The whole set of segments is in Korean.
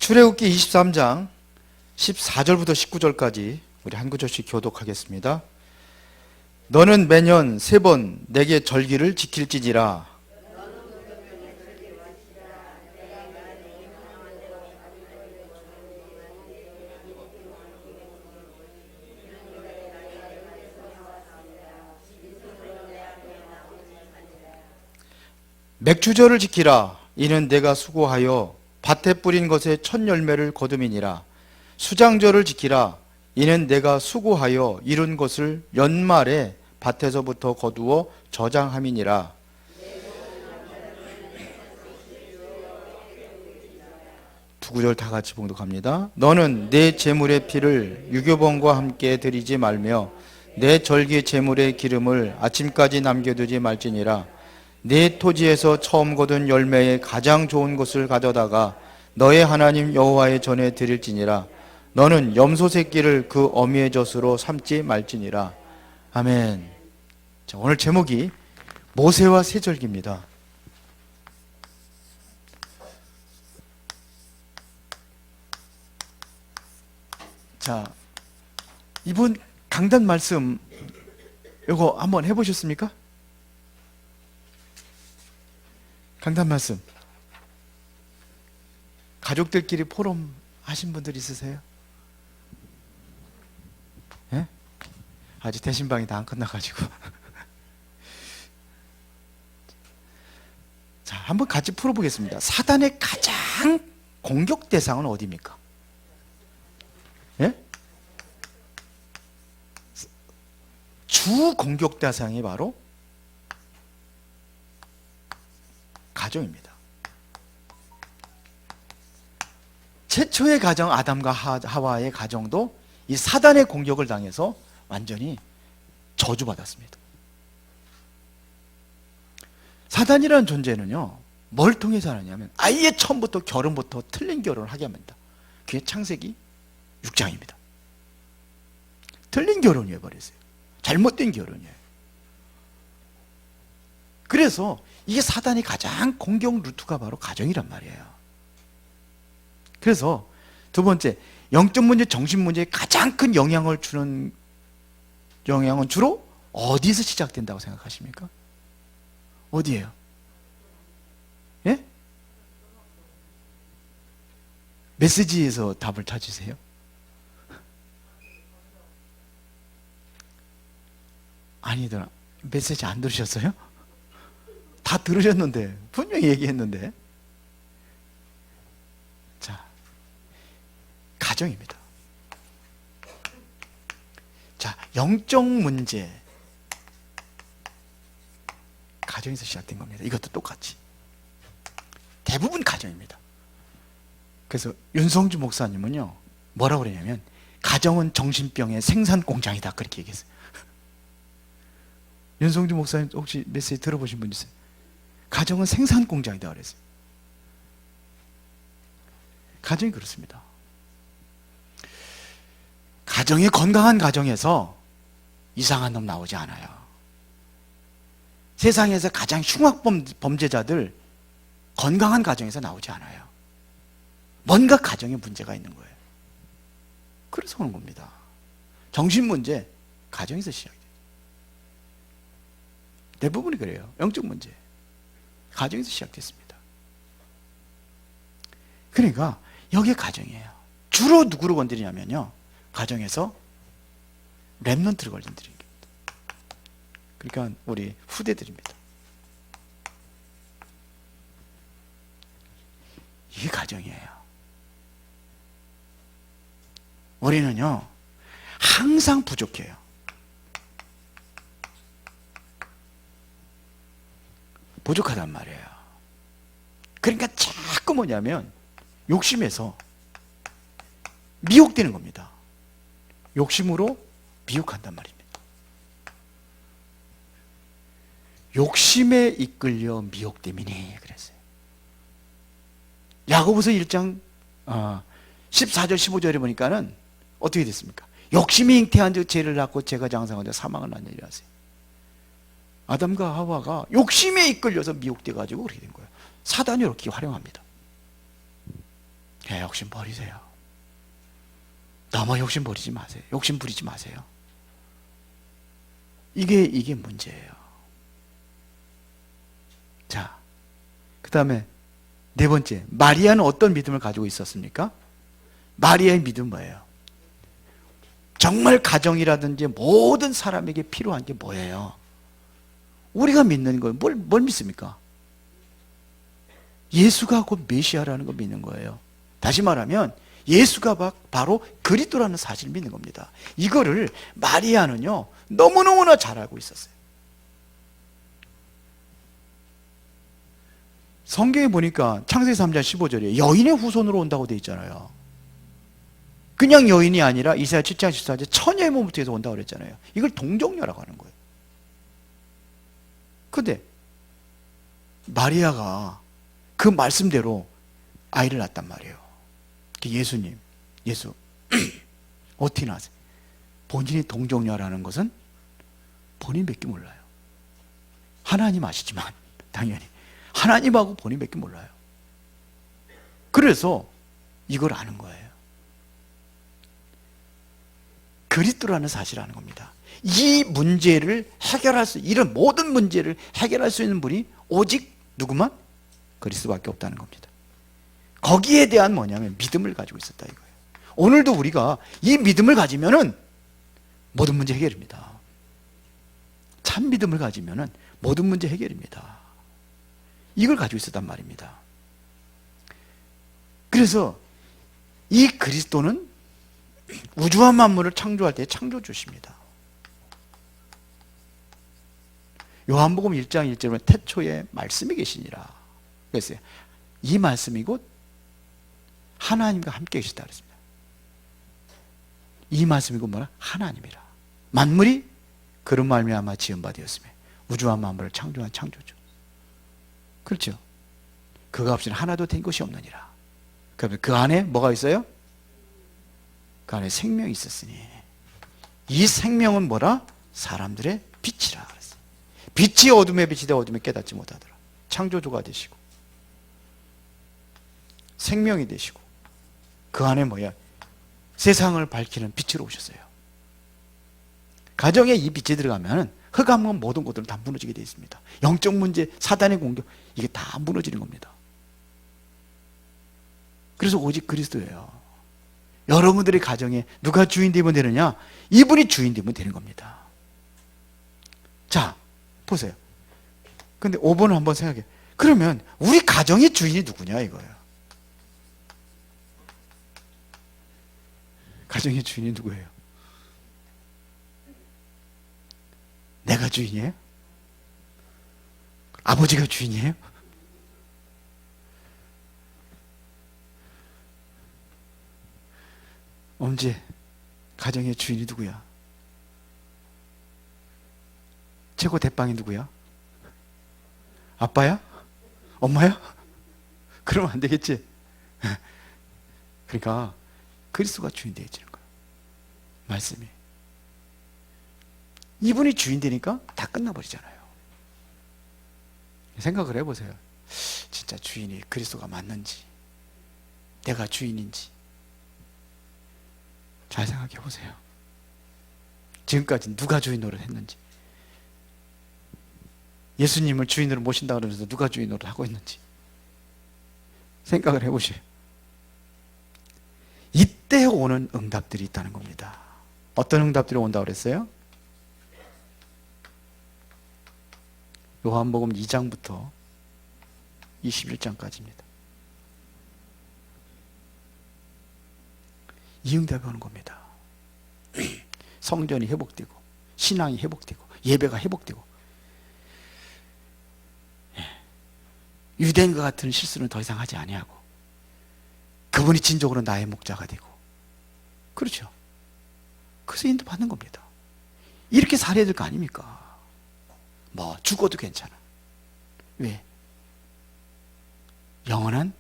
출애굽기 23장 14절부터 19절까지 우리 한 구절씩 교독하겠습니다. 너는 매년 3번 내게 절기를 지킬지니라. 맥주절을 지키라. 이는 내가 수고하여 밭에 뿌린 것의 첫 열매를 거둠이니라. 수장절을 지키라. 이는 내가 수고하여 이룬 것을 연말에 밭에서부터 거두어 저장함이니라. 두 구절 다 같이 봉독합니다. 너는 내 제물의 피를 유교범과 함께 드리지 말며 내 절기 제물의 기름을 아침까지 남겨두지 말지니라. 내 토지에서 처음 거둔 열매의 가장 좋은 것을 가져다가 너의 하나님 여호와의 전에 드릴지니라. 너는 염소 새끼를 그 어미의 젖으로 삼지 말지니라. 아멘. 자, 오늘 제목이 모세와 세절기입니다. 자, 이번 강단 말씀 이거 한번 해보셨습니까? 강단 말씀 가족들끼리 포럼 하신 분들 있으세요? 예? 아직 대신방이 다 안 끝나가지고 자, 한번 같이 풀어보겠습니다. 사단의 가장 공격 대상은 어디입니까? 예? 주 공격 대상이 바로 가정입니다. 최초의 가정 아담과 하와의 가정도 이 사단의 공격을 당해서 완전히 저주받았습니다. 사단이라는 존재는요, 뭘 통해서 하느냐면 아예 처음부터 결혼부터 틀린 결혼을 하게 합니다. 그게 창세기 6장입니다. 틀린 결혼을 해버렸어요. 잘못된 결혼이에요. 그래서 이게 사단이 가장 공격 루트가 바로 가정이란 말이에요. 그래서 두 번째, 영적 문제, 정신 문제에 가장 큰 영향을 주는 영향은 주로 어디서 시작된다고 생각하십니까? 어디예요? 예? 메시지에서 답을 찾으세요? 아니더라. 메시지 안 들으셨어요? 다 들으셨는데, 분명히 얘기했는데. 자, 가정입니다. 자, 영적 문제, 가정에서 시작된 겁니다. 이것도 똑같이 대부분 가정입니다. 그래서 윤성주 목사님은요, 뭐라고 그러냐면 가정은 정신병의 생산 공장이다, 그렇게 얘기했어요. 윤성주 목사님 혹시 메시지 들어보신 분 있어요? 가정은 생산 공장이다 그랬어요. 가정이 그렇습니다. 가정이 건강한 가정에서 이상한 놈 나오지 않아요. 세상에서 가장 흉악 범죄자들 건강한 가정에서 나오지 않아요. 뭔가 가정에 문제가 있는 거예요. 그래서 오는 겁니다. 정신 문제, 가정에서 시작돼요. 대부분이 그래요. 영적 문제, 가정에서 시작됐습니다. 그러니까 여기에 가정이에요. 주로 누구를 건드리냐면요, 가정에서 렘넌트를 건드리는 겁니다. 그러니까 우리 후대들입니다. 이게 가정이에요. 우리는요, 항상 부족해요. 부족하단 말이에요. 그러니까 자꾸 뭐냐면 욕심에서 미혹되는 겁니다. 욕심으로 미혹한단 말입니다. 욕심에 이끌려 미혹됨이니 그랬어요. 야고보서 1장 14절 15절에 보니까는 어떻게 됐습니까? 욕심이 잉태한 즉 죄를 낳고 죄가 장성하자 사망을 낳느니라 하세요. 아담과 하와가 욕심에 이끌려서 미혹돼 가지고 그렇게 된 거예요. 사단이 이렇게 활용합니다. 욕심 버리세요. 너무 욕심 버리지 마세요. 욕심 부리지 마세요. 이게 문제예요. 자, 그 다음에 네 번째, 마리아는 어떤 믿음을 가지고 있었습니까? 마리아의 믿음은 뭐예요? 정말 가정이라든지 모든 사람에게 필요한 게 뭐예요? 우리가 믿는 거예요. 뭘 믿습니까? 예수가 곧 메시아라는 걸 믿는 거예요. 다시 말하면 예수가 바로 그리스도라는 사실을 믿는 겁니다. 이거를 마리아는요 너무너무나 잘 알고 있었어요. 성경에 보니까 창세기 3장 15절에 여인의 후손으로 온다고 되어 있잖아요. 그냥 여인이 아니라 이사야 7장 14절에 처녀의 몸부터 해서 온다고 그랬잖아요. 이걸 동정녀라고 하는 거예요. 근데 마리아가 그 말씀대로 아이를 낳았단 말이에요. 예수 어떻게 낳았어요? 본인이 동정녀라는 것은 본인밖에 몰라요. 하나님 아시지만 당연히 하나님하고 본인밖에 몰라요. 그래서 이걸 아는 거예요. 그리스도라는 사실을 아는 겁니다. 이 문제를 해결할 수, 이런 모든 문제를 해결할 수 있는 분이 오직 누구만? 그리스도밖에 없다는 겁니다. 거기에 대한 뭐냐면 믿음을 가지고 있었다 이거예요. 오늘도 우리가 이 믿음을 가지면은 모든 문제 해결입니다. 참 믿음을 가지면은 모든 문제 해결입니다. 이걸 가지고 있었단 말입니다. 그래서 이 그리스도는 우주와 만물을 창조할 때 창조주십니다. 요한복음 1장 1절에 보면 태초에 말씀이 계시니라 그랬어요. 이 말씀이 곧 하나님과 함께 계시다 그랬습니다. 이 말씀이 곧 뭐라? 하나님이라. 만물이 그런 말미암아 지은 바 되었으며 우주와 만물을 창조한 창조주. 그렇죠? 그가 없이는 하나도 된 것이 없느니라. 그러면 그 안에 뭐가 있어요? 그 안에 생명이 있었으니 이 생명은 뭐라? 사람들의 빛이라 그랬어요. 빛이 어둠에 비치되 어둠에 깨닫지 못하더라. 창조주가 되시고 생명이 되시고 그 안에 뭐야? 세상을 밝히는 빛으로 오셨어요. 가정에 이 빛이 들어가면 흑암은 모든 것들은 다 무너지게 되어 있습니다. 영적 문제, 사단의 공격 이게 다 무너지는 겁니다. 그래서 오직 그리스도예요. 여러분들의 가정에 누가 주인 되면 되느냐? 이분이 주인 되면 되는 겁니다. 자, 보세요. 근데 5번을 한번 생각해. 그러면 우리 가정의 주인이 누구냐 이거예요. 가정의 주인이 누구예요? 내가 주인이에요? 아버지가 주인이에요? 엄지, 가정의 주인이 누구야? 최고 대빵이 누구야? 아빠야? 엄마야? 그러면 안 되겠지? 그러니까 그리스도가 주인 되어지는 거예요. 말씀이. 이분이 주인 되니까 다 끝나버리잖아요. 생각을 해보세요. 진짜 주인이 그리스도가 맞는지, 내가 주인인지 잘 생각해 보세요. 지금까지 누가 주인 노릇 했는지, 예수님을 주인으로 모신다 그러면서 누가 주인 노릇 하고 있는지 생각을 해보세요. 이때 오는 응답들이 있다는 겁니다. 어떤 응답들이 온다고 그랬어요? 요한복음 2장부터 21장까지입니다. 이 응답이 오는 겁니다. 성전이 회복되고 신앙이 회복되고 예배가 회복되고 유대인과 같은 실수는 더 이상 하지 아니하고 그분이 진정으로 나의 목자가 되고 그렇죠. 그래서 인도받는 겁니다. 이렇게 살아야 될 거 아닙니까? 뭐 죽어도 괜찮아. 왜? 영원한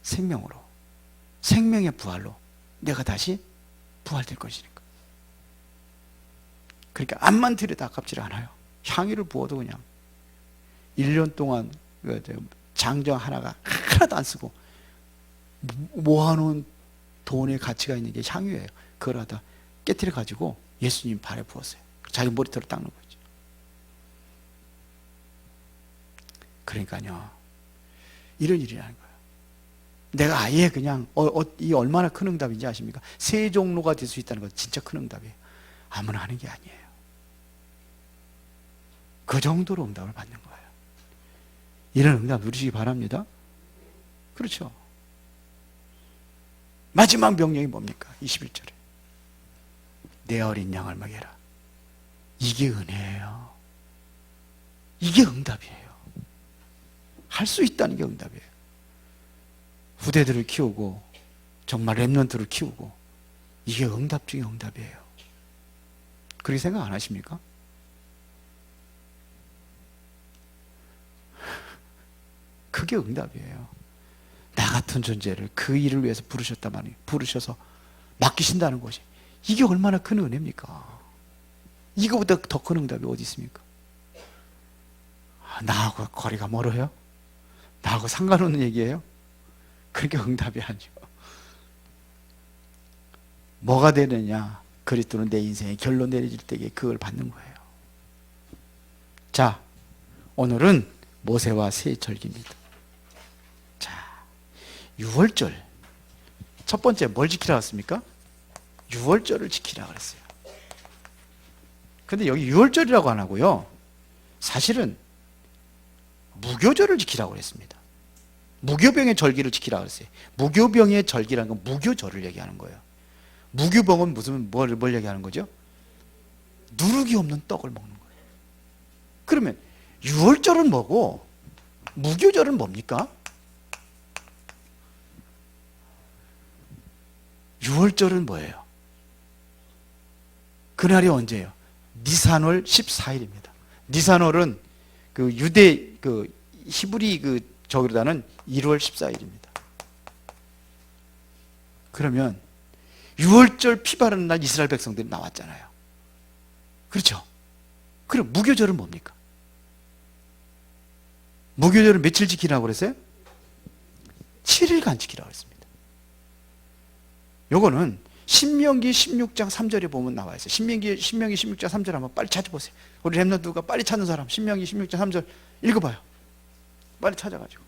생명으로 생명의 부활로 내가 다시 부활될 것이니까. 그러니까 암만 들여다 아깝지 않아요. 향유를 부어도 그냥 1년 동안 장정 하나가 하나도 안 쓰고 모아놓은 돈의 가치가 있는 게 향유예요. 그걸 하다 깨트려 가지고 예수님 발에 부었어요. 자기 머리털을 닦는 거죠. 그러니까요, 이런 일이라는 거예요. 내가 아예 그냥 이 얼마나 큰 응답인지 아십니까? 세종로가 될 수 있다는 건 진짜 큰 응답이에요. 아무나 하는 게 아니에요. 그 정도로 응답을 받는 거예요. 이런 응답 누리시기 바랍니다. 그렇죠. 마지막 명령이 뭡니까? 21절에 내 어린 양을 먹여라. 이게 은혜예요. 이게 응답이에요. 할 수 있다는 게 응답이에요. 후대들을 키우고 정말 렘넌트를 키우고, 이게 응답 중에 응답이에요. 그렇게 생각 안 하십니까? 그게 응답이에요. 나 같은 존재를 그 일을 위해서 부르셨다만, 부르셔서 맡기신다는 것이, 이게 얼마나 큰 은혜입니까? 이거보다 더 큰 응답이 어디 있습니까? 나하고 거리가 멀어요? 나하고 상관없는 얘기예요? 그게 응답이 아니죠. 뭐가 되느냐? 그리스도는 내 인생의 결론 내려질 때에 그걸 받는 거예요. 자, 오늘은 모세와 새 절기입니다. 자, 6월절 첫 번째 뭘 지키라 했습니까? 6월절을 지키라 그랬어요. 근데 여기 6월절이라고 안 하고요, 사실은 무교절을 지키라고 그랬습니다. 무교병의 절기를 지키라고 그랬어요. 무교병의 절기라는 건 무교절을 얘기하는 거예요. 무교병은 뭘 얘기하는 거죠? 누룩이 없는 떡을 먹는 거예요. 그러면 6월절은 뭐고 무교절은 뭡니까? 6월절은 뭐예요? 그날이 언제예요? 니산월 14일입니다. 니산월은 그 유대 히브리 저기로다는 1월 14일입니다. 그러면 6월절 피 바르는 날 이스라엘 백성들이 나왔잖아요. 그렇죠? 그럼 무교절은 뭡니까? 무교절은 며칠 지키라고 그랬어요? 7일간 지키라고 했습니다. 요거는 신명기 16장 3절에 보면 나와 있어요. 신명기 16장 3절 한번 빨리 찾아보세요. 우리 렘넌트가 빨리 찾는 사람, 신명기 16장 3절 읽어봐요. 빨리 찾아가지고.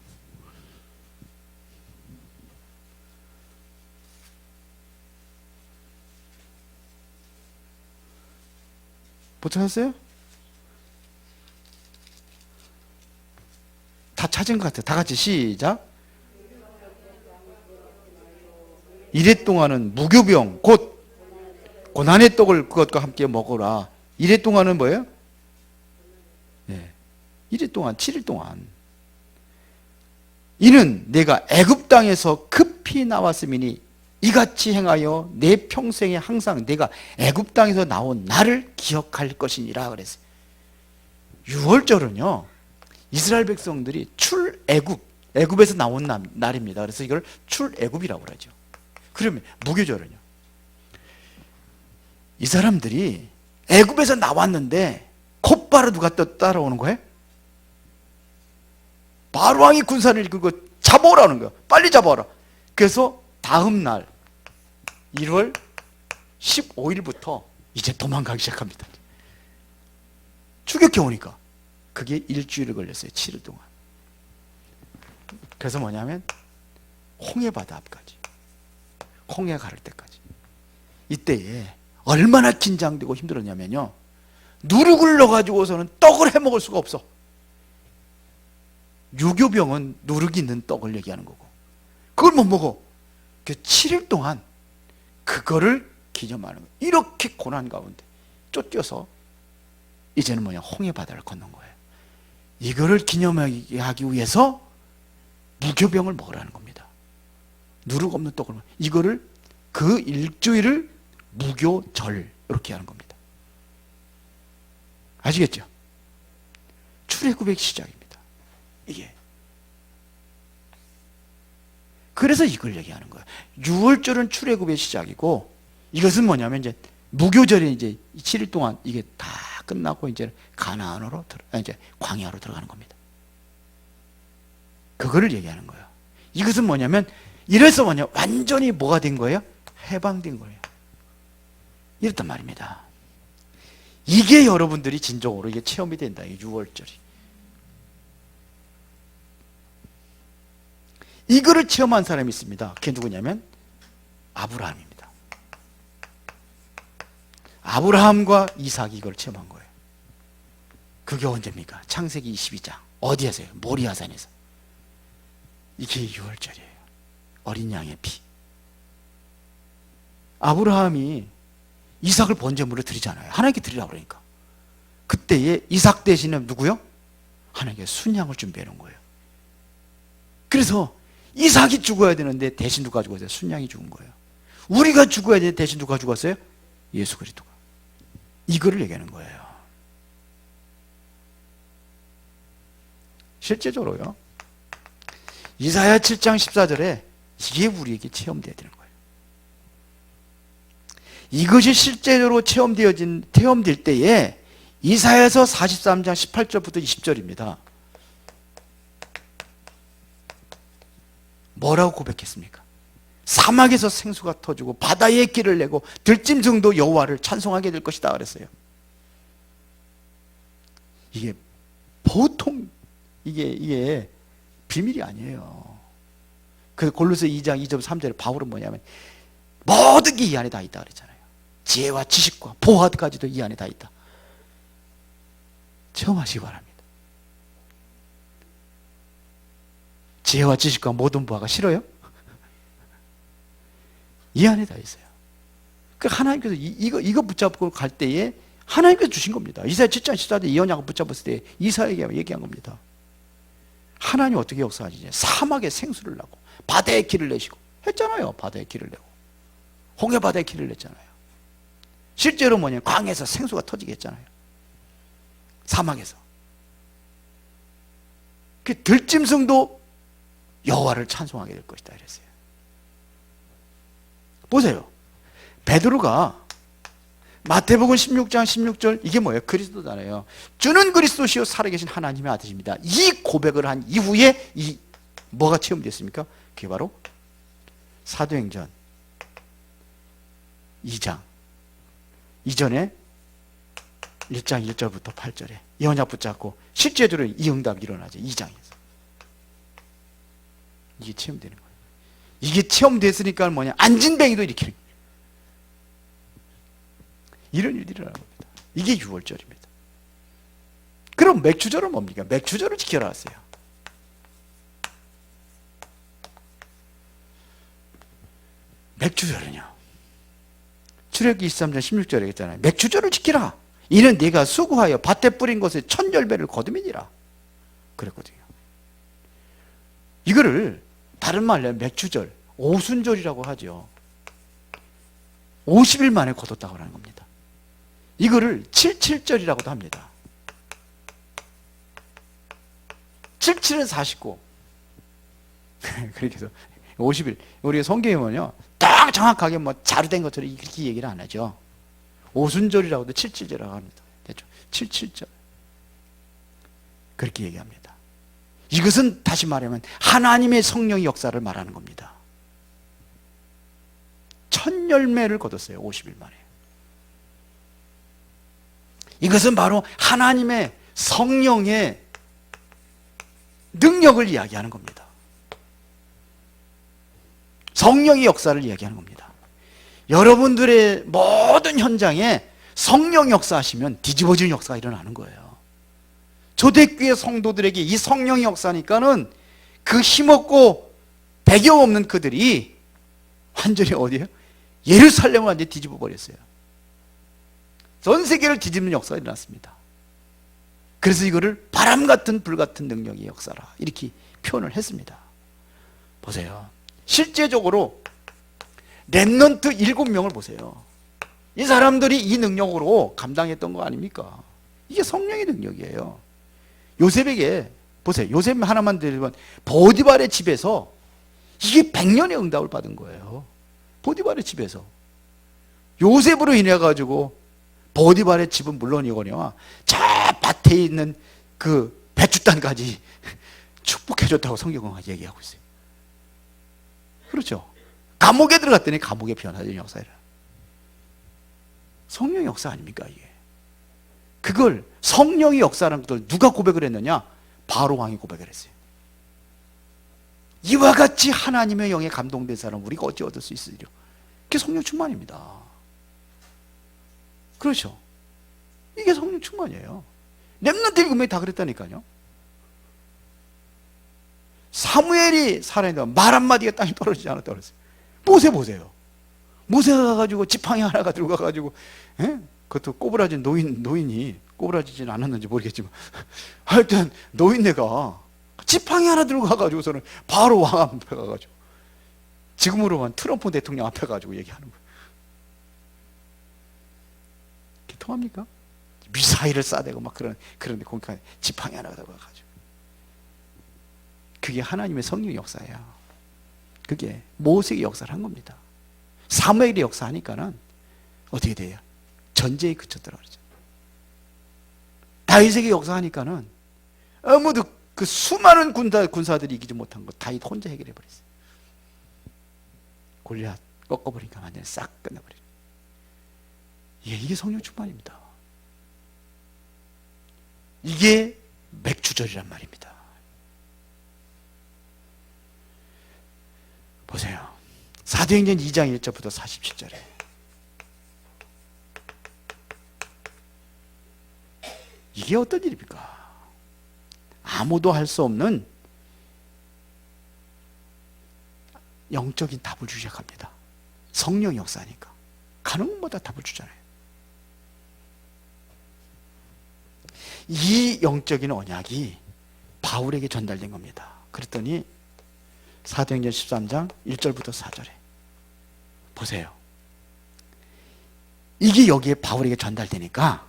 못 찾았어요? 다 찾은 것 같아요. 다 같이 시작. 이래 동안은 무교병 곧 고난의 떡을 그것과 함께 먹어라. 이래 동안은 뭐예요? 네. 이래 동안 7일 동안 이는 내가 애굽 땅에서 급히 나왔음이니 이같이 행하여 내 평생에 항상 내가 애굽 땅에서 나온 나를 기억할 것이니라 그랬어요. 6월절은요, 이스라엘 백성들이 애굽에서 나온 날입니다. 그래서 이걸 출애굽이라고 그러죠. 그러면 무교절은요, 이 사람들이 애굽에서 나왔는데 곧바로 누가 또 따라오는 거예요? 바로왕이 군사를 이끌고 잡아오라는 거예요. 빨리 잡아오라. 그래서 다음 날 1월 15일부터 이제 도망가기 시작합니다. 추격해 오니까 그게 일주일을 걸렸어요. 7일 동안. 그래서 뭐냐면 홍해바다 앞까지, 홍해 가를 때까지. 이때에 얼마나 긴장되고 힘들었냐면요, 누룩을 넣어가지고서는 떡을 해먹을 수가 없어. 유교병은 누룩이 있는 떡을 얘기하는 거고, 그걸 못 먹어. 그 7일 동안 그거를 기념하는 거예요. 이렇게 고난 가운데 쫓겨서 이제는 뭐냐, 홍해바다를 건넌 거예요. 이거를 기념하기 위해서 무교병을 먹으라는 겁니다. 누룩 없는 떡을 먹어. 이거를 그 일주일을 무교절 이렇게 하는 겁니다. 아시겠죠? 출애굽의 시작입니다. 이게. 그래서 이걸 얘기하는 거예요. 6월절은 출애굽의 시작이고, 이것은 뭐냐면 이제 무교절이 이제 7일 동안 이게 다 끝나고 이제 가나안으로 이제 광야로 들어가는 겁니다. 그거를 얘기하는 거예요. 이것은 뭐냐면 이래서 뭐냐, 완전히 뭐가 된 거예요? 해방된 거예요. 이랬단 말입니다. 이게 여러분들이 진정으로 이게 체험이 된다. 이 6월절이. 이거를 체험한 사람이 있습니다. 그게 누구냐면 아브라함입니다. 아브라함과 이삭이 이걸 체험한 거예요. 그게 언제입니까? 창세기 22장. 어디에서요? 모리아산에서. 이게 6월절이에요. 어린 양의 피. 아브라함이 이삭을 번제물로 드리잖아요. 하나님께 드리라고 그러니까. 그때에 이삭 대신에 누구요? 하나님께 순양을 준비해 놓은 거예요. 그래서 이삭이 죽어야 되는데 대신 누가 죽었어요? 순양이 죽은 거예요. 우리가 죽어야 되는데 대신 누가 죽었어요? 예수 그리스도가. 이거를 얘기하는 거예요. 실제적으로요, 이사야 7장 14절에 이게 우리에게 체험되어야 되는 거예요. 이것이 실제로 체험될 때에 이사야서 43장 18절부터 20절입니다. 뭐라고 고백했습니까? 사막에서 생수가 터지고 바다에 길을 내고 들짐승도 여호와를 찬송하게 될 것이다 그랬어요. 이게 보통 이게 비밀이 아니에요. 그래서 골로새 2장 2절 3절에 바울은 뭐냐면 모든 게 이 안에 다 있다 그랬잖아요. 지혜와 지식과 보화까지도 이 안에 다 있다. 체험하시기 바랍니다. 지혜와 지식과 모든 보화가 싫어요? 이 안에 다 있어요. 그 하나님께서 이거 붙잡고 갈 때에 하나님께서 주신 겁니다. 이사야 7장 14절 이 언약을 붙잡았을 때 이사야에게 얘기한 겁니다. 하나님 어떻게 역사하시냐? 사막에 생수를 나고 바다에 길을 내시고 했잖아요. 바다에 길을 내고 홍해 바다에 길을 냈잖아요. 실제로 뭐냐, 광에서 생수가 터지게 했잖아요. 사막에서. 그 들짐승도 여호와를 찬송하게 될 것이다 이랬어요. 보세요. 베드로가 마태복음 16장 16절 이게 뭐예요? 그리스도잖아요. 주는 그리스도시요 살아계신 하나님의 아들입니다. 이 고백을 한 이후에 이 뭐가 체험됐습니까? 그게 바로 사도행전 2장 이전에 1장 1절부터 8절에 이 언약 붙잡고 실제로 이 응답이 일어나죠. 2장에서. 이게 체험되는 거예요. 이게 체험됐으니까 뭐냐, 안진뱅이도 일으키는 거예요. 이런 일이 일어나는 겁니다. 이게 6월절입니다. 그럼 맥주절은 뭡니까? 맥주절을 지켜라 하세요. 맥주절은요, 출애굽기 23장 16절에 있잖아요. 맥주절을 지키라. 이는 네가 수고하여 밭에 뿌린 것에 첫 열매를 거두미니라 그랬거든요. 이거를 다른 말로 맥주절, 오순절이라고 하죠. 50일 만에 거뒀다고 하는 겁니다. 이거를 77절이라고도 합니다. 77은 49. 그렇게 해서 50일. 우리가 성경에 보면요, 딱 정확하게 뭐 자루된 것처럼 이렇게 얘기를 안 하죠. 오순절이라고도 77절이라고 합니다. 됐죠? 77절. 그렇게 얘기합니다. 이것은 다시 말하면 하나님의 성령의 역사를 말하는 겁니다. 첫 열매를 거뒀어요. 50일 만에. 이것은 바로 하나님의 성령의 능력을 이야기하는 겁니다. 성령의 역사를 이야기하는 겁니다. 여러분들의 모든 현장에 성령 역사하시면 뒤집어지는 역사가 일어나는 거예요. 초대교회 성도들에게 이 성령의 역사니까는 그 힘없고 배경 없는 그들이 완전히 어디에요? 예루살렘을 완전히 뒤집어 버렸어요. 전 세계를 뒤집는 역사가 일어났습니다. 그래서 이거를 바람 같은 불 같은 능력의 역사라 이렇게 표현을 했습니다. 보세요. 실제적으로 렘넌트 7명을 보세요. 이 사람들이 이 능력으로 감당했던 거 아닙니까? 이게 성령의 능력이에요. 요셉에게 보세요. 요셉 하나만 들면 보디발의 집에서 이게 100년의 응답을 받은 거예요. 보디발의 집에서 요셉으로 인해 가지고 보디발의 집은 물론이거니와 저 밭에 있는 그 배추단까지 축복해줬다고 성경은 얘기하고 있어요. 그렇죠. 감옥에 들어갔더니 감옥에 변화된 역사라. 성령의 역사 아닙니까 이게? 그걸 성령의 역사라는 것을 누가 고백을 했느냐? 바로 왕이 고백을 했어요. 이와 같이 하나님의 영에 감동된 사람 우리가 어찌 얻을 수 있으리요? 그게 성령 충만입니다. 그렇죠. 이게 성령 충만이에요. 렘넌트 7명이 다 그랬다니까요. 사무엘이 살아있는데 말 한마디가 땅에 떨어지지 않았다고 그랬어요. 모세 보세요. 모세가 가가지고 지팡이 하나가 들고 가가지고, 그것도 꼬부라진 노인이 꼬부라지진 않았는지 모르겠지만 하여튼 노인네가 지팡이 하나 들고 가가지고서는 바로 왕 앞에 가가지고 지금으로만 트럼프 대통령 앞에 가지고 얘기하는 거예요. 이게 통합니까? 미사일을 쏴대고 막 그런데 거기가 지팡이 하나 들고 가가지고. 그게 하나님의 성령의 역사예요. 그게 모세의 역사를 한 겁니다. 사무엘의 역사하니까는 어떻게 돼요? 전쟁이 그쳤더라 그러죠. 다윗에게 역사하니까는 아무도 그 수많은 군사들이 이기지 못한 거 다윗 혼자 해결해 버렸어요. 골리앗 꺾어버리니까 완전히 싹 끝나버려요. 예, 이게 성령 충만입니다. 이게 맥주절이란 말입니다. 보세요. 사도행전 2장 1절부터 47절에 이게 어떤 일입니까? 아무도 할 수 없는 영적인 답을 주기 시작합니다. 성령 역사니까 가는 곳마다 답을 주잖아요. 이 영적인 언약이 바울에게 전달된 겁니다. 그랬더니 사도행전 13장 1절부터 4절에 보세요. 이게 여기에 바울에게 전달되니까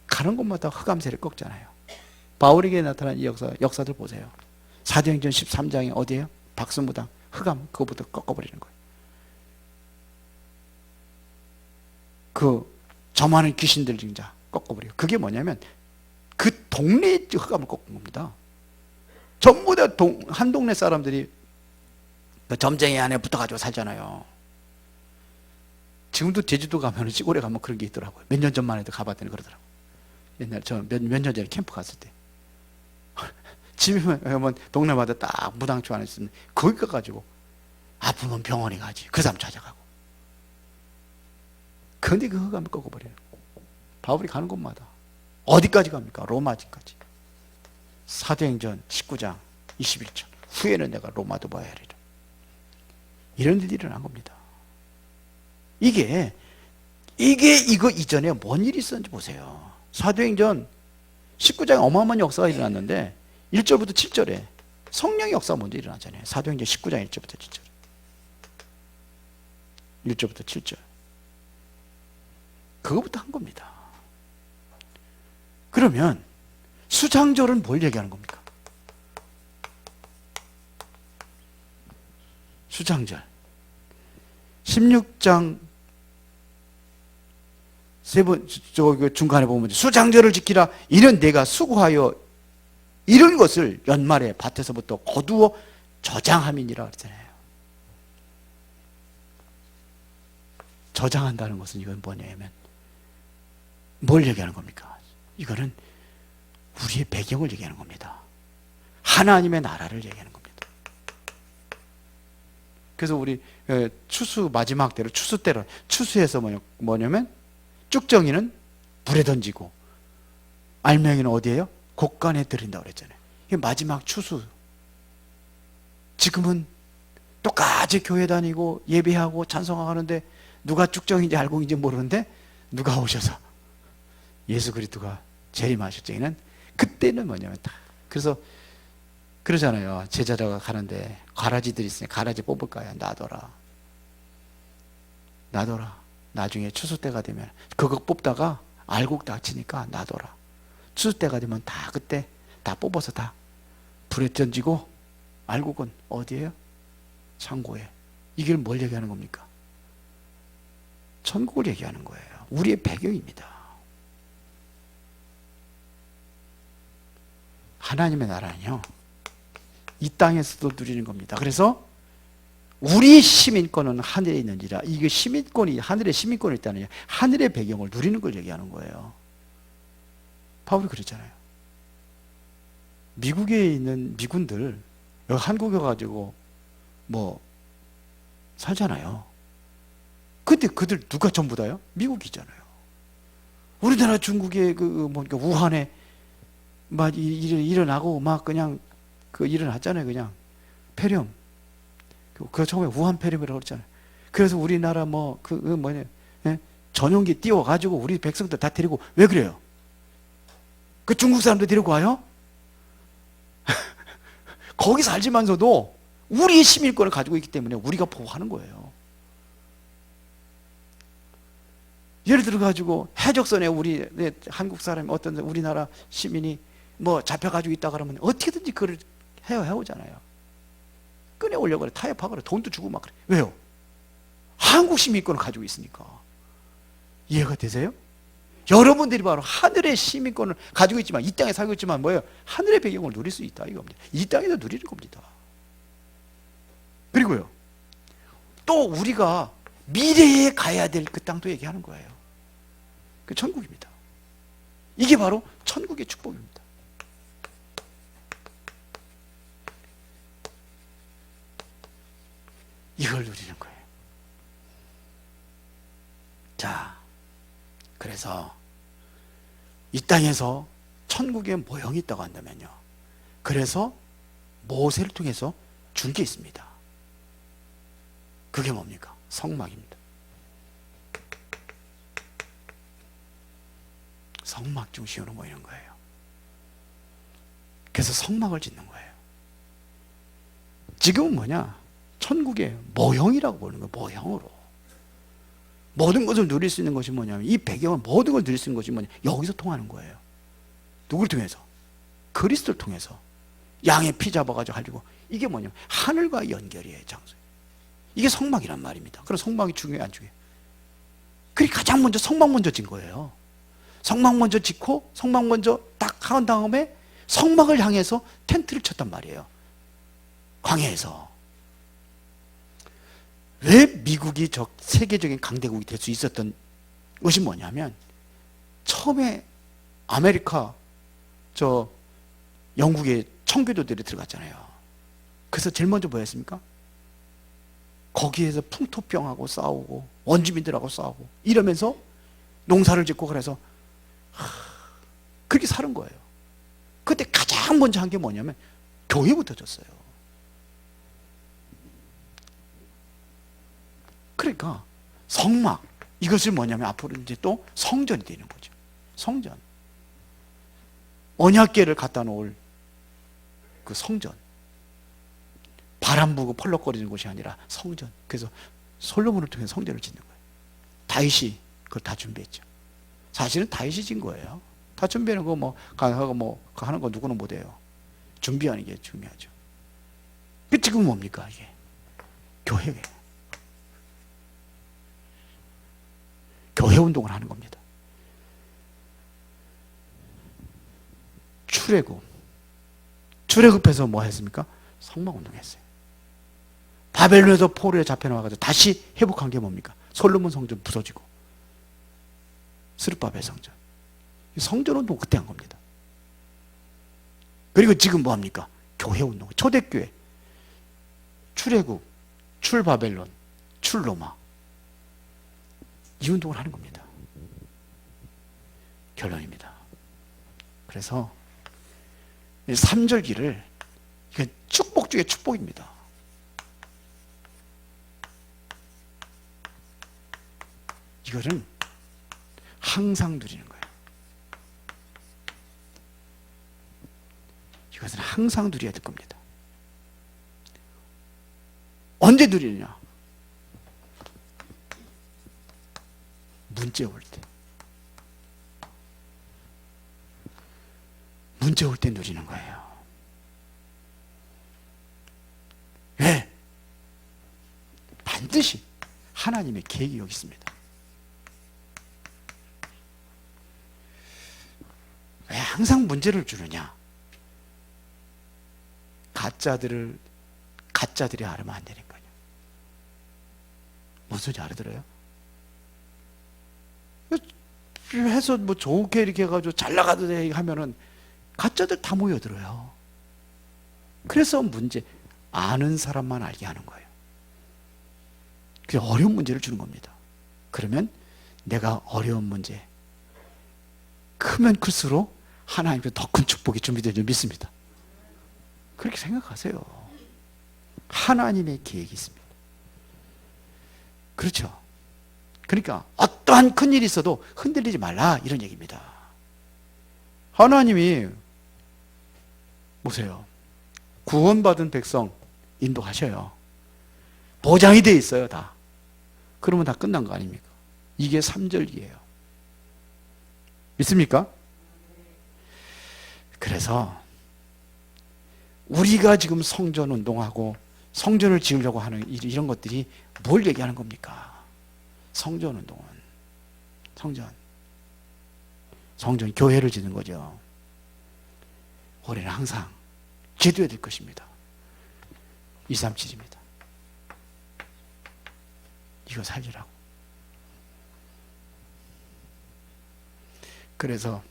가는 곳마다 흑암새를 꺾잖아요. 바울에게 나타난 이 역사들 보세요. 사도행전 13장에 어디에요? 박수무당 흑암 그거부터 꺾어버리는 거예요. 그 점하는 귀신들 증자 꺾어버려요. 그게 뭐냐면 그 동네의 흑암을 꺾은 겁니다. 전부 다 한 동네 사람들이 그 점쟁이 안에 붙어가지고 살잖아요. 지금도 제주도 가면 시골에 가면 그런 게 있더라고요. 몇 년 전만 해도 가봤더니 그러더라고요. 옛날 저 몇 년 전에 캠프 갔을 때 집에 가면 동네마다 딱 무당초 안에 있으면 거기 가가지고 아프면 병원에 가지. 그 사람 찾아가고. 그런데 그 흑암을 꺾어버려요. 바울이 가는 곳마다 어디까지 갑니까? 로마지까지. 사도행전 19장 21절 후에는 내가 로마도 봐야 하리라. 이런 일이 일어난 겁니다. 이게 이거 이전에 뭔 일이 있었는지 보세요. 사도행전 19장에 어마어마한 역사가 일어났는데 1절부터 7절에 성령의 역사가 먼저 일어나잖아요. 사도행전 19장 1절부터 7절 1절부터 7절 그거부터 한 겁니다. 그러면 수장절은 뭘 얘기하는 겁니까? 수장절 16장 중간에 보면 수장절을 지키라. 이는 내가 수고하여 이런 것을 연말에 밭에서부터 거두어 저장함이니라 그랬잖아요. 저장한다는 것은 이건 뭐냐면 뭘 얘기하는 겁니까? 이거는 우리의 배경을 얘기하는 겁니다. 하나님의 나라를 얘기하는 겁니다. 그래서 우리 추수 마지막 때로 추수 때로 추수해서 뭐냐면 쭉정이는 불에 던지고 알맹이는 어디에요? 곡간에 들인다고 그랬잖아요. 이게 마지막 추수. 지금은 똑같이 교회 다니고 예배하고 찬송하는데 누가 쭉정인지 알고인지 모르는데 누가 오셔서 예수 그리스도가 재림하실 때에는 그때는 뭐냐면 다 그래서 그러잖아요. 제자자가 가는데 가라지들이 있으니 가라지 뽑을까요? 놔둬라. 나중에 추수 때가 되면 그거 뽑다가 알곡 다치니까 놔둬라. 추수 때가 되면 다 그때 다 뽑아서 다 불에 던지고 알곡은 어디에요? 창고에. 이게 뭘 얘기하는 겁니까? 천국을 얘기하는 거예요. 우리의 배경입니다. 하나님의 나라는요 이 땅에서도 누리는 겁니다. 그래서 우리 시민권은 하늘에 있는지라. 이게 시민권이 하늘에 시민권이 있다는 하늘의 배경을 누리는 걸 얘기하는 거예요. 바울이 그랬잖아요. 미국에 있는 미군들 여기 한국에 가지고 뭐 살잖아요. 근데 그들 누가 전부 다요? 미국이잖아요. 우리나라 중국의 그러니까 우한에 막 일어나고 막 그냥 일어났잖아요. 그냥 폐렴. 그 처음에 우한 폐렴이라고 그랬잖아요. 그래서 우리나라 예? 전용기 띄워가지고 우리 백성들 다 데리고 왜 그래요? 그 중국 사람들 데리고 와요? 거기 살지만서도 우리의 시민권을 가지고 있기 때문에 우리가 보호하는 거예요. 예를 들어 가지고 해적선에 우리 한국 사람이 어떤 우리나라 시민이 뭐 잡혀가지고 있다 그러면 어떻게든지 그걸 해오잖아요. 꺼내오려고 그래. 타협하고 그래. 돈도 주고 막 그래. 왜요? 한국 시민권을 가지고 있으니까. 이해가 되세요? 여러분들이 바로 하늘의 시민권을 가지고 있지만 이 땅에 살고 있지만 뭐예요? 하늘의 배경을 누릴 수 있다 이겁니다. 이 땅에서 누리는 겁니다. 그리고요. 또 우리가 미래에 가야 될 그 땅도 얘기하는 거예요. 그 천국입니다. 이게 바로 천국의 축복입니다. 이걸 누리는 거예요. 자, 그래서 이 땅에서 천국에 모형이 있다고 한다면요. 그래서 모세를 통해서 준 게 있습니다. 그게 뭡니까? 성막입니다. 성막 중심으로 모이는 거예요. 그래서 성막을 짓는 거예요. 지금은 뭐냐? 천국의 모형이라고 보는 거예요. 모형으로. 모든 것을 누릴 수 있는 것이 뭐냐면 이 배경을 모든 걸 누릴 수 있는 것이 뭐냐? 여기서 통하는 거예요. 누구를 통해서? 그리스도를 통해서. 양의 피 잡아가지고 하려고. 이게 뭐냐면 하늘과 연결이에요. 장소. 이게 성막이란 말입니다. 그럼 성막이 중요해 안 중요해? 그게 가장 먼저 성막 먼저 짓 거예요. 성막 먼저 짓고 성막 먼저 딱 한 다음에 성막을 향해서 텐트를 쳤단 말이에요. 광야에서. 왜 미국이 저 세계적인 강대국이 될 수 있었던 것이 뭐냐면 처음에 아메리카 저 영국의 청교도들이 들어갔잖아요. 그래서 제일 먼저 뭐 했습니까? 거기에서 풍토병하고 싸우고 원주민들하고 싸우고 이러면서 농사를 짓고 그래서 그렇게 사는 거예요. 그때 가장 먼저 한 게 뭐냐면 교회부터 졌어요. 그러니까 성막 이것을 뭐냐면 앞으로 이제 또 성전이 되는 거죠. 성전. 언약궤를 갖다 놓을 그 성전. 바람 불고 펄럭거리는 곳이 아니라 성전. 그래서 솔로몬을 통해 성전을 짓는 거예요. 다윗이 그걸 다 준비했죠. 사실은 다윗이 진 거예요. 다 준비하는 거 뭐 가하고 뭐 하는 거 누구는 못해요. 준비하는 게 중요하죠. 그 지금 뭡니까 이게? 교회예요. 교회 운동을 하는 겁니다. 출애굽해서 뭐 했습니까? 성막 운동했어요. 바벨론에서 포로에 잡혀나와가지고 다시 회복한 게 뭡니까? 솔로몬 성전 부서지고 스룹바벨 성전. 성전 운동 그때 한 겁니다. 그리고 지금 뭐 합니까? 교회 운동. 초대교회. 출애굽, 출바벨론, 출로마. 이 운동을 하는 겁니다. 결론입니다. 그래서 3절기를 이건 축복 중에 축복입니다. 이거는 항상 누리는 거예요. 이것은 항상 누려야 될 겁니다. 언제 누리느냐? 문제 올 때. 문제 올 때 누리는 거예요. 왜? 반드시 하나님의 계획이 여기 있습니다. 왜 항상 문제를 주느냐? 가짜들이 알으면 안 되는 거예요. 무슨 소리 알아들어요? 해서 뭐 좋게 이렇게 해가지고 잘 나가도 돼 하면은 가짜들 다 모여들어요. 그래서 문제, 아는 사람만 알게 하는 거예요. 그게 어려운 문제를 주는 겁니다. 그러면 내가 어려운 문제 크면 클수록 하나님께 더 큰 축복이 준비되는 줄 믿습니다. 그렇게 생각하세요. 하나님의 계획이 있습니다. 그렇죠? 그러니까 어떠한 큰일이 있어도 흔들리지 말라, 이런 얘기입니다. 하나님이 보세요. 구원받은 백성 인도하셔요. 보장이 돼 있어요, 다. 그러면 다 끝난 거 아닙니까? 이게 3절기예요. 믿습니까? 그래서 우리가 지금 성전 운동하고 성전을 지으려고 하는 이런 것들이 뭘 얘기하는 겁니까? 성전 운동은 성전 교회를 짓는 거죠. 올해는 항상 기도해야 될 것입니다. 237입니다. 이거 살리라고. 그래서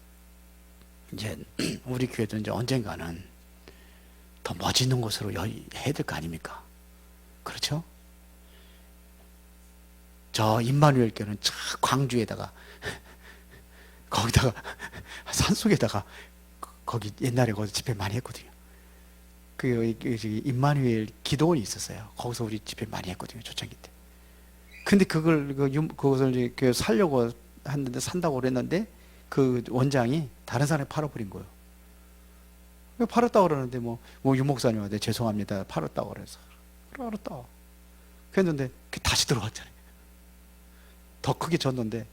이제 우리 교회도 이제 언젠가는 더 멋있는 곳으로 해야 될 거 아닙니까? 그렇죠? 저 임마누엘 교회는 저 광주에다가 거기다가 산속에다가 거기 옛날에 거기 집회 많이 했거든요. 그 임마누엘 기도원이 있었어요. 거기서 우리 집회 많이 했거든요, 초창기 때. 근데 그것을 살려고 했는데, 산다고 그랬는데 그 원장이 다른 사람이 팔아버린 거예요. 팔았다고 그러는데 유 목사님한테 죄송합니다, 팔았다고 그래서. 그래, 알았다. 그랬는데 다시 들어왔잖아요. 더 크게 졌는데,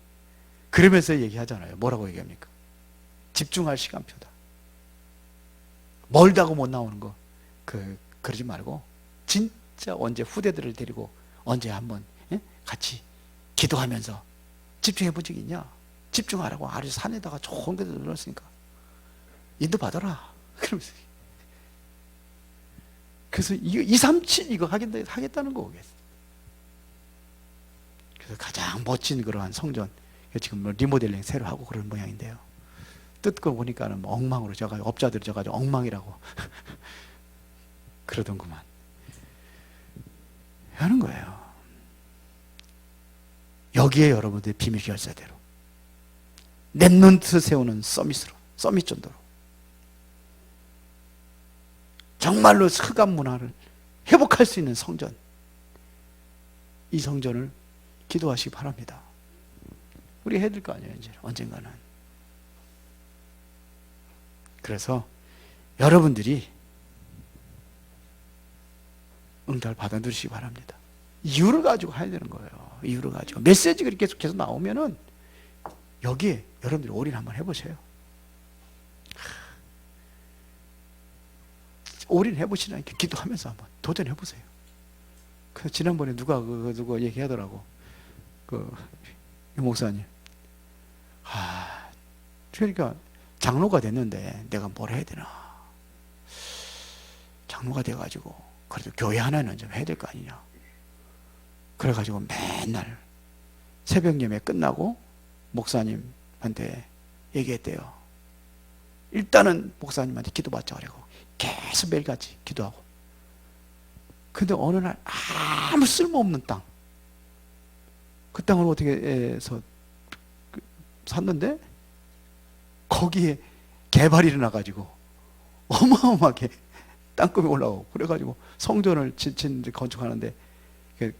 그러면서 얘기하잖아요. 뭐라고 얘기합니까? 집중할 시간표다. 멀다고 못 나오는 거 그러지 말고 진짜 언제 후대들을 데리고 언제 한번 같이 기도하면서 집중해 본 적이 있냐? 집중하라고. 아주 산에다가 좋은 데도 눌렀으니까 인도 받아라. 그러면서 그래서 237 이거 하겠다는 거겠어요. 그래서 가장 멋진 그러한 성전, 지금 리모델링 새로 하고 그런 모양인데요. 뜯고 보니까는 엉망으로 져가지고, 업자들이 져가지고 엉망이라고 그러던구만. 하는 거예요. 여기에 여러분들의 비밀 결사대로 랩넌트 세우는 서밋 정도로 정말로 흑암 문화를 회복할 수 있는 성전, 이 성전을 기도하시기 바랍니다. 우리 해야 될 거 아니에요, 이제 언젠가는. 그래서 여러분들이 응답을 받아 누리시기 바랍니다. 이유를 가지고 해야 되는 거예요. 이유를 가지고 메시지가 이렇게 계속 나오면은 여기에 여러분들이 올인 한번 해보세요. 올인 해보시라니까. 기도하면서 한번 도전해 보세요. 그 지난번에 누가 얘기하더라고. 유 목사님. 그러니까 장로가 됐는데 내가 뭘 해야 되나. 장로가 돼가지고 그래도 교회 하나는 좀 해야 될 거 아니냐. 그래가지고 맨날 새벽 예배 끝나고 목사님한테 얘기했대요. 일단은 목사님한테 기도받자 그러고 계속 매일같이 기도하고. 근데 어느 날 아무 쓸모없는 땅, 그 땅을 어떻게 해서 샀는데 거기에 개발이 일어나가지고 어마어마하게 땅급이 올라오고, 그래가지고 성전을 건축하는데,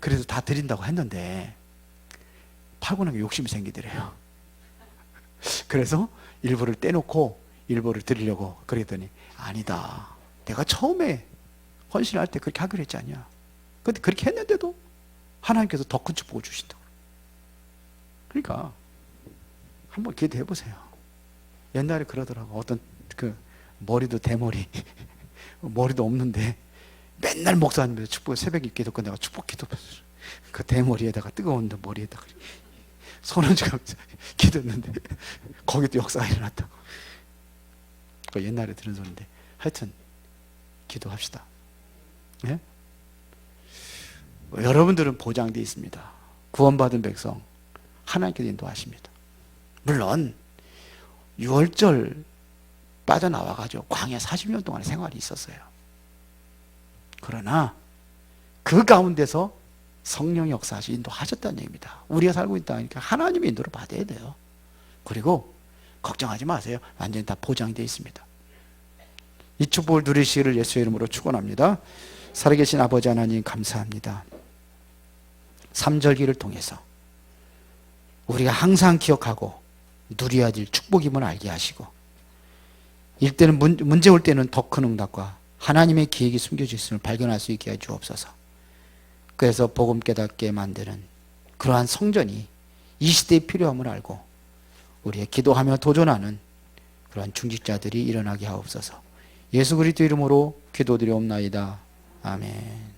그래서 다 드린다고 했는데 팔고 나면 욕심이 생기더래요. 그래서 일부를 떼놓고 일부를 드리려고 그랬더니, 아니다, 내가 처음에 헌신할 때 그렇게 하기로 했지 않냐. 근데 그렇게 했는데도 하나님께서 더 큰 축복을 주신다고. 그러니까 한번 기도해 보세요. 옛날에 그러더라고. 어떤 머리도 대머리 머리도 없는데 맨날 목사님께서 축복, 새벽에 기도 끝내가 축복 기도, 그 대머리에다가 뜨거운 머리에다가 손얹어서 기도했는데 거기도 역사가 일어났다고. 그 옛날에 들은 소리인데, 하여튼 기도합시다. 예? 여러분들은 보장되어 있습니다. 구원받은 백성 하나님께서 인도하십니다. 물론 6월절 빠져나와가지고 광야 40년 동안의 생활이 있었어요. 그러나 그 가운데서 성령 역사하시 인도하셨다는 얘기입니다. 우리가 살고 있다니까 하나님의 인도를 받아야 돼요. 그리고 걱정하지 마세요. 완전히 다 보장되어 있습니다. 이 축복을 누리시기를 예수의 이름으로 축원합니다. 살아계신 아버지 하나님 감사합니다. 삼절기를 통해서 우리가 항상 기억하고 누려야 될 축복임을 알게 하시고 일때는 문제 올 때는 더 큰 응답과 하나님의 계획이 숨겨져 있음을 발견할 수 있게 해 주옵소서. 그래서 복음 깨닫게 만드는 그러한 성전이 이 시대에 필요함을 알고 우리의 기도하며 도전하는 그러한 중직자들이 일어나게 하옵소서. 예수 그리스도 이름으로 기도드리옵나이다. 아멘.